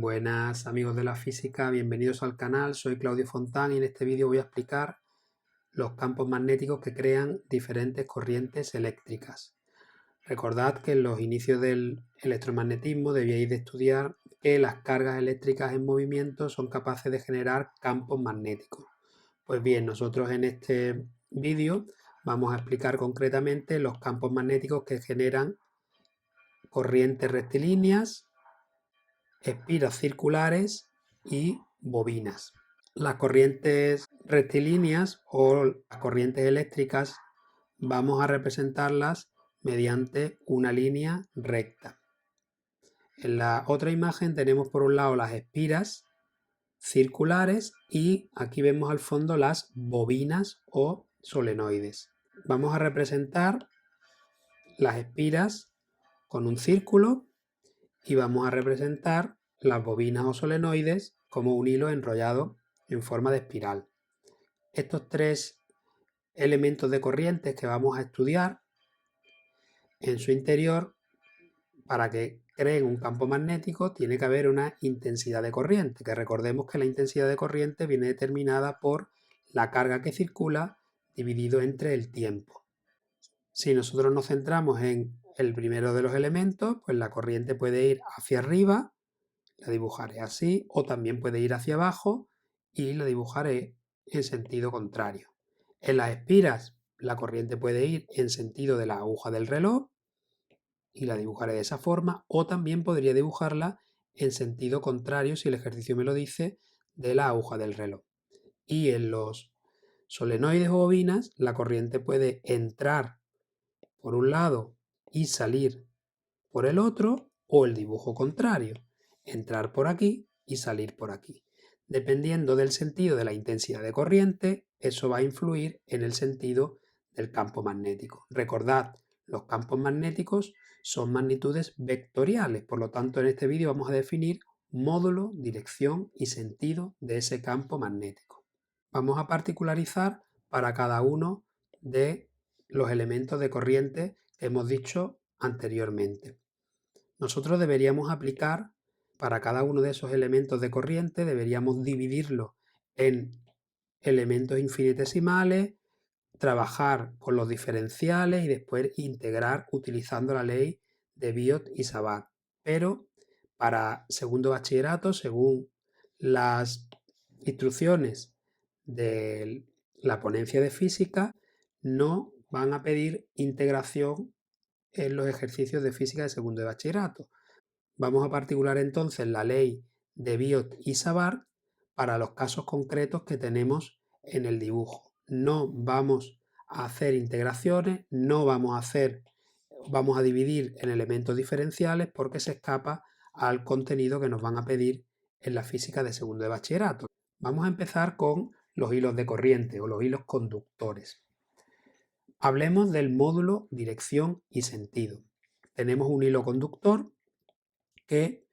Buenas amigos de la física, bienvenidos al canal, soy Claudio Fontán y en este vídeo voy a explicar los campos magnéticos que crean diferentes corrientes eléctricas. Recordad que en los inicios del electromagnetismo debíais de estudiar que las cargas eléctricas en movimiento son capaces de generar campos magnéticos. Pues bien, nosotros en este vídeo vamos a explicar concretamente los campos magnéticos que generan corrientes rectilíneas, espiras circulares y bobinas. Las corrientes rectilíneas o las corrientes eléctricas vamos a representarlas mediante una línea recta. En la otra imagen tenemos por un lado las espiras circulares y aquí vemos al fondo las bobinas o solenoides. Vamos a representar las espiras con un círculo y vamos a representar las bobinas o solenoides como un hilo enrollado en forma de espiral. Estos tres elementos de corrientes que vamos a estudiar en su interior, para que creen un campo magnético, tiene que haber una intensidad de corriente, que recordemos que la intensidad de corriente viene determinada por la carga que circula dividido entre el tiempo. Si nosotros nos centramos en el primero de los elementos, pues la corriente puede ir hacia arriba, la dibujaré así, o también puede ir hacia abajo y la dibujaré en sentido contrario. En las espiras la corriente puede ir en sentido de la aguja del reloj y la dibujaré de esa forma, o también podría dibujarla en sentido contrario, si el ejercicio me lo dice, de la aguja del reloj. Y en los solenoides o bobinas la corriente puede entrar por un lado y salir por el otro, o el dibujo contrario, entrar por aquí y salir por aquí. Dependiendo del sentido de la intensidad de corriente, eso va a influir en el sentido del campo magnético. Recordad, los campos magnéticos son magnitudes vectoriales, por lo tanto en este vídeo vamos a definir módulo, dirección y sentido de ese campo magnético. Vamos a particularizar para cada uno de los elementos de corriente que hemos dicho anteriormente. Nosotros deberíamos aplicar para cada uno de esos elementos de corriente, deberíamos dividirlo en elementos infinitesimales, trabajar con los diferenciales y después integrar utilizando la ley de Biot y Savart. Pero para segundo bachillerato, según las instrucciones de la ponencia de física, no van a pedir integración en los ejercicios de física de segundo de bachillerato. Vamos a particular entonces la ley de Biot y Savart para los casos concretos que tenemos en el dibujo. No vamos a hacer integraciones, no vamos a dividir en elementos diferenciales porque se escapa al contenido que nos van a pedir en la física de segundo de bachillerato. Vamos a empezar con los hilos de corriente o los hilos conductores. Hablemos del módulo dirección y sentido. Tenemos un hilo conductor que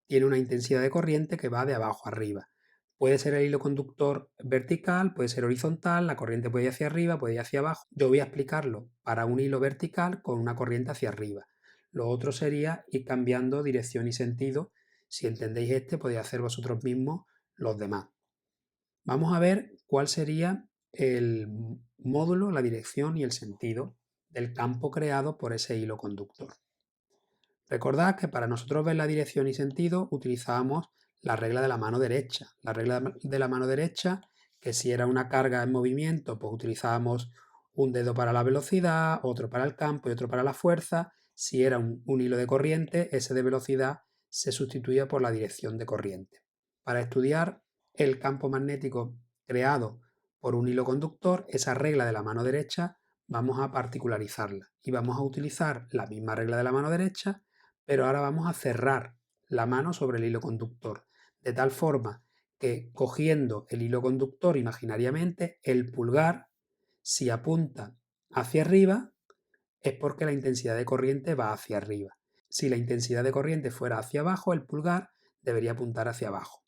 tiene una intensidad de corriente que va de abajo a arriba. Puede ser el hilo conductor vertical, puede ser horizontal, la corriente puede ir hacia arriba, puede ir hacia abajo. Yo voy a explicarlo para un hilo vertical con una corriente hacia arriba. Lo otro sería ir cambiando dirección y sentido. Si entendéis este, podéis hacer vosotros mismos los demás. Vamos a ver cuál sería el módulo, la dirección y el sentido del campo creado por ese hilo conductor. Recordad que para nosotros ver la dirección y sentido utilizábamos la regla de la mano derecha. La regla de la mano derecha, que si era una carga en movimiento, pues utilizábamos un dedo para la velocidad, otro para el campo y otro para la fuerza. Si era un hilo de corriente, ese de velocidad se sustituía por la dirección de corriente. Para estudiar el campo magnético creado por un hilo conductor, esa regla de la mano derecha vamos a particularizarla y vamos a utilizar la misma regla de la mano derecha, pero ahora vamos a cerrar la mano sobre el hilo conductor, de tal forma que cogiendo el hilo conductor imaginariamente, el pulgar, si apunta hacia arriba, es porque la intensidad de corriente va hacia arriba. Si la intensidad de corriente fuera hacia abajo, el pulgar debería apuntar hacia abajo.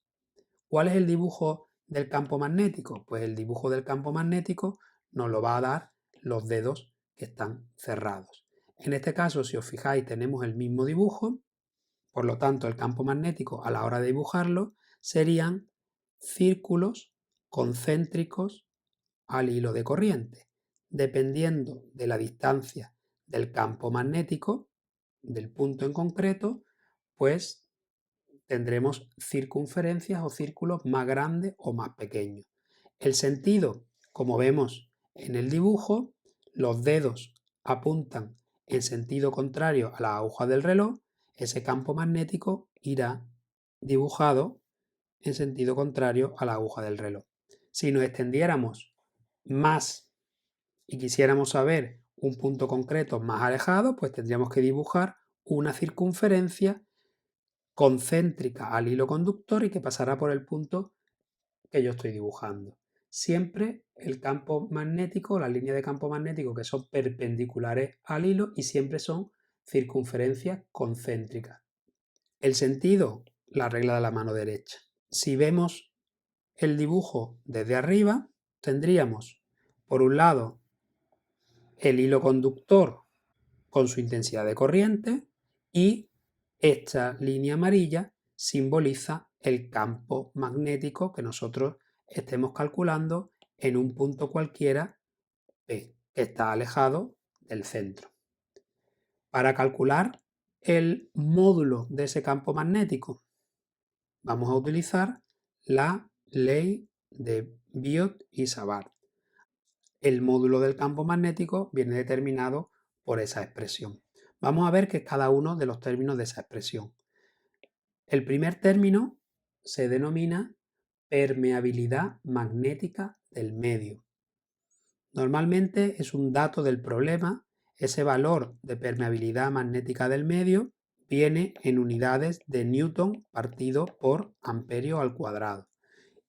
¿Cuál es el dibujo del campo magnético? Pues el dibujo del campo magnético nos lo va a dar los dedos que están cerrados. En este caso, si os fijáis, tenemos el mismo dibujo, Por lo tanto, el campo magnético a la hora de dibujarlo serían círculos concéntricos al hilo de corriente. Dependiendo de la distancia del campo magnético, del punto en concreto, pues tendremos circunferencias o círculos más grandes o más pequeños. El sentido, como vemos en el dibujo, los dedos apuntan en sentido contrario a la aguja del reloj, ese campo magnético irá dibujado en sentido contrario a la aguja del reloj. Si nos extendiéramos más y quisiéramos saber un punto concreto más alejado, pues tendríamos que dibujar una circunferencia concéntrica al hilo conductor y que pasará por el punto que yo estoy dibujando. Siempre el campo magnético, las líneas de campo magnético que son perpendiculares al hilo y siempre son circunferencias concéntricas. El sentido, la regla de la mano derecha. Si vemos el dibujo desde arriba, tendríamos por un lado el hilo conductor con su intensidad de corriente y esta línea amarilla simboliza el campo magnético que nosotros estemos calculando en un punto cualquiera P, que está alejado del centro. Para calcular el módulo de ese campo magnético, vamos a utilizar la ley de Biot y Savart. El módulo del campo magnético viene determinado por esa expresión. Vamos a ver qué es cada uno de los términos de esa expresión. El primer término se denomina permeabilidad magnética del medio. Normalmente es un dato del problema. Ese valor de permeabilidad magnética del medio viene en unidades de Newton partido por amperio al cuadrado.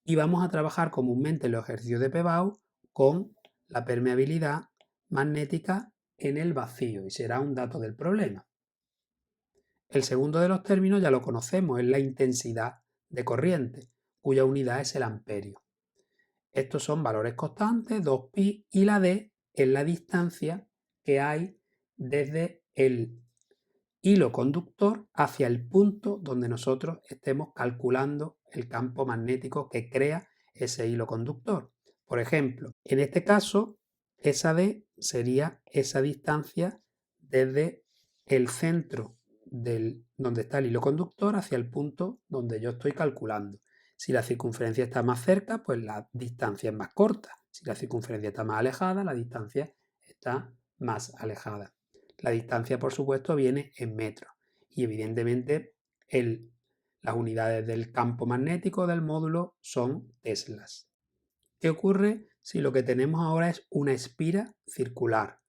Y vamos a trabajar comúnmente en los ejercicios de Pebau con la permeabilidad magnética en el vacío y será un dato del problema. El segundo de los términos ya lo conocemos, es la intensidad de corriente, cuya unidad es el amperio. Estos son valores constantes, 2pi, y la d es la distancia que hay desde el hilo conductor hacia el punto donde nosotros estemos calculando el campo magnético que crea ese hilo conductor. Por ejemplo, en este caso, esa d sería esa distancia desde el centro donde está el hilo conductor hacia el punto donde yo estoy calculando. Si la circunferencia está más cerca, pues la distancia es más corta. Si la circunferencia está más alejada, la distancia está más alejada. La distancia, por supuesto, viene en metros y evidentemente las unidades del campo magnético del módulo son teslas. ¿Qué ocurre si lo que tenemos ahora es una espira circular?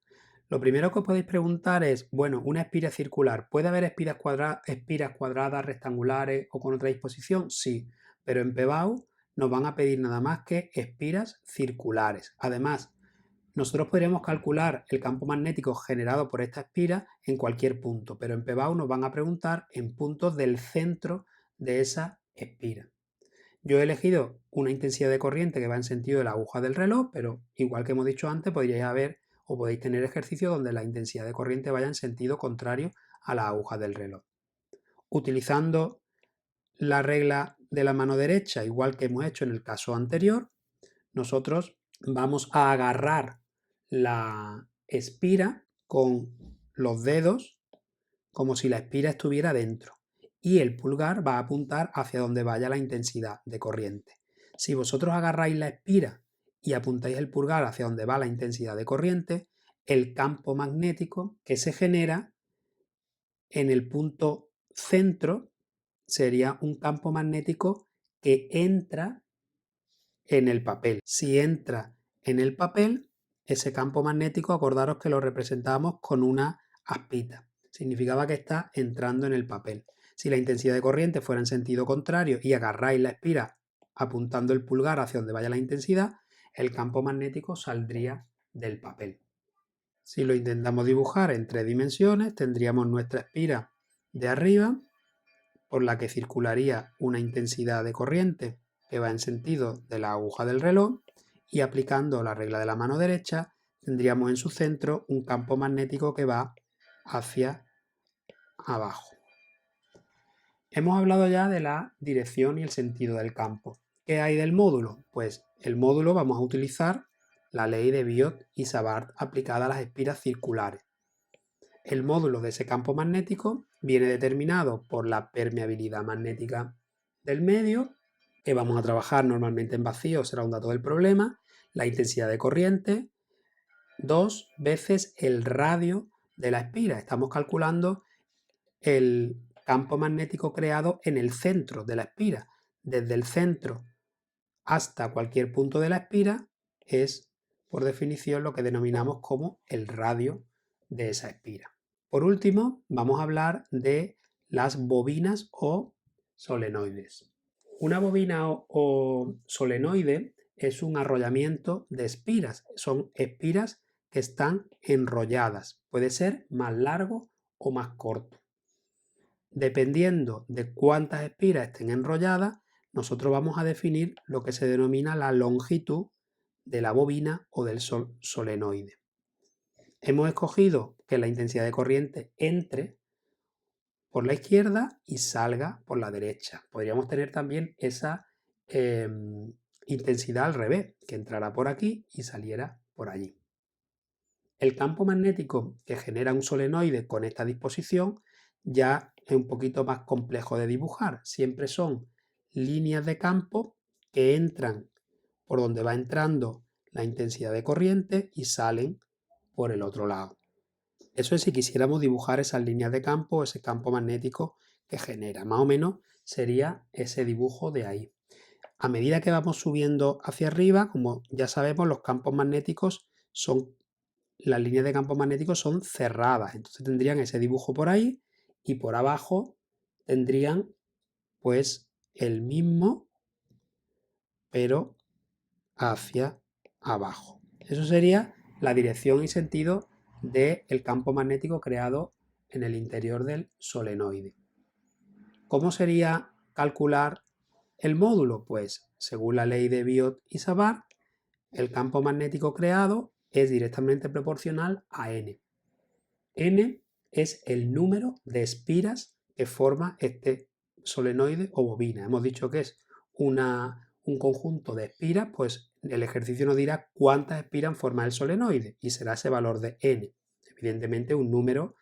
Lo primero que os podéis preguntar es, bueno, una espira circular, ¿puede haber espiras cuadradas, rectangulares o con otra disposición? Sí, pero en Pebau nos van a pedir nada más que espiras circulares. Además, nosotros podríamos calcular el campo magnético generado por esta espira en cualquier punto, pero en Pebau nos van a preguntar en puntos del centro de esa espira. Yo he elegido una intensidad de corriente que va en sentido de la aguja del reloj, pero igual que hemos dicho antes, podríais haber o podéis tener ejercicios donde la intensidad de corriente vaya en sentido contrario a la aguja del reloj. Utilizando la regla de la mano derecha, igual que hemos hecho en el caso anterior, nosotros vamos a agarrar la espira con los dedos como si la espira estuviera dentro y el pulgar va a apuntar hacia donde vaya la intensidad de corriente. Si vosotros agarráis la espira y apuntáis el pulgar hacia donde va la intensidad de corriente, el campo magnético que se genera en el punto centro sería un campo magnético que entra en el papel. Si entra en el papel, ese campo magnético, acordaros que lo representábamos con una aspita. Significaba que está entrando en el papel. Si la intensidad de corriente fuera en sentido contrario y agarráis la espira apuntando el pulgar hacia donde vaya la intensidad, el campo magnético saldría del papel. Si lo intentamos dibujar en 3 dimensiones, tendríamos nuestra espira de arriba, por la que circularía una intensidad de corriente que va en sentido de la aguja del reloj, y aplicando la regla de la mano derecha tendríamos en su centro un campo magnético que va hacia abajo. Hemos hablado ya de la dirección y el sentido del campo. ¿Qué hay del módulo? Pues el módulo vamos a utilizar la ley de Biot y Savart aplicada a las espiras circulares. El módulo de ese campo magnético viene determinado por la permeabilidad magnética del medio, que vamos a trabajar normalmente en vacío, será un dato del problema, la intensidad de corriente, 2 veces el radio de la espira. Estamos calculando el campo magnético creado en el centro de la espira. Desde el centro hasta cualquier punto de la espira es, por definición, lo que denominamos como el radio de esa espira. Por último, vamos a hablar de las bobinas o solenoides. Una bobina o solenoide es un arrollamiento de espiras. Son espiras que están enrolladas. Puede ser más largo o más corto. Dependiendo de cuántas espiras estén enrolladas, nosotros vamos a definir lo que se denomina la longitud de la bobina o del solenoide. Hemos escogido que la intensidad de corriente entre por la izquierda y salga por la derecha. Podríamos tener también esa intensidad al revés, que entrara por aquí y saliera por allí. El campo magnético que genera un solenoide con esta disposición ya es un poquito más complejo de dibujar. Siempre son líneas de campo que entran por donde va entrando la intensidad de corriente y salen por el otro lado. Eso es si quisiéramos dibujar esas líneas de campo, ese campo magnético que genera. Más o menos sería ese dibujo de ahí. A medida que vamos subiendo hacia arriba, como ya sabemos, los campos magnéticos son, las líneas de campo magnético son cerradas. Entonces tendrían ese dibujo por ahí y por abajo tendrían pues el mismo, pero hacia abajo. Eso sería la dirección y sentido del campo magnético creado en el interior del solenoide. ¿Cómo sería calcular el módulo? Pues según la ley de Biot y Savart, el campo magnético creado es directamente proporcional a n. N es el número de espiras que forma este solenoide o bobina. Hemos dicho que es un conjunto de espiras, pues el ejercicio nos dirá cuántas espiras forma el solenoide y será ese valor de n. Evidentemente un número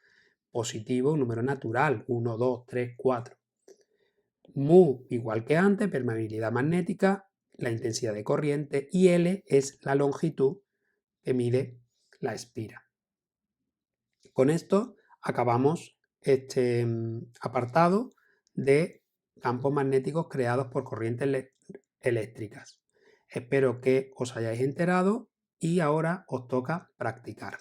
positivo, un número natural, 1, 2, 3, 4. Mu igual que antes, permeabilidad magnética, la intensidad de corriente y L es la longitud que mide la espira. Con esto acabamos este apartado de campos magnéticos creados por corrientes eléctricas. Espero que os hayáis enterado y ahora os toca practicar.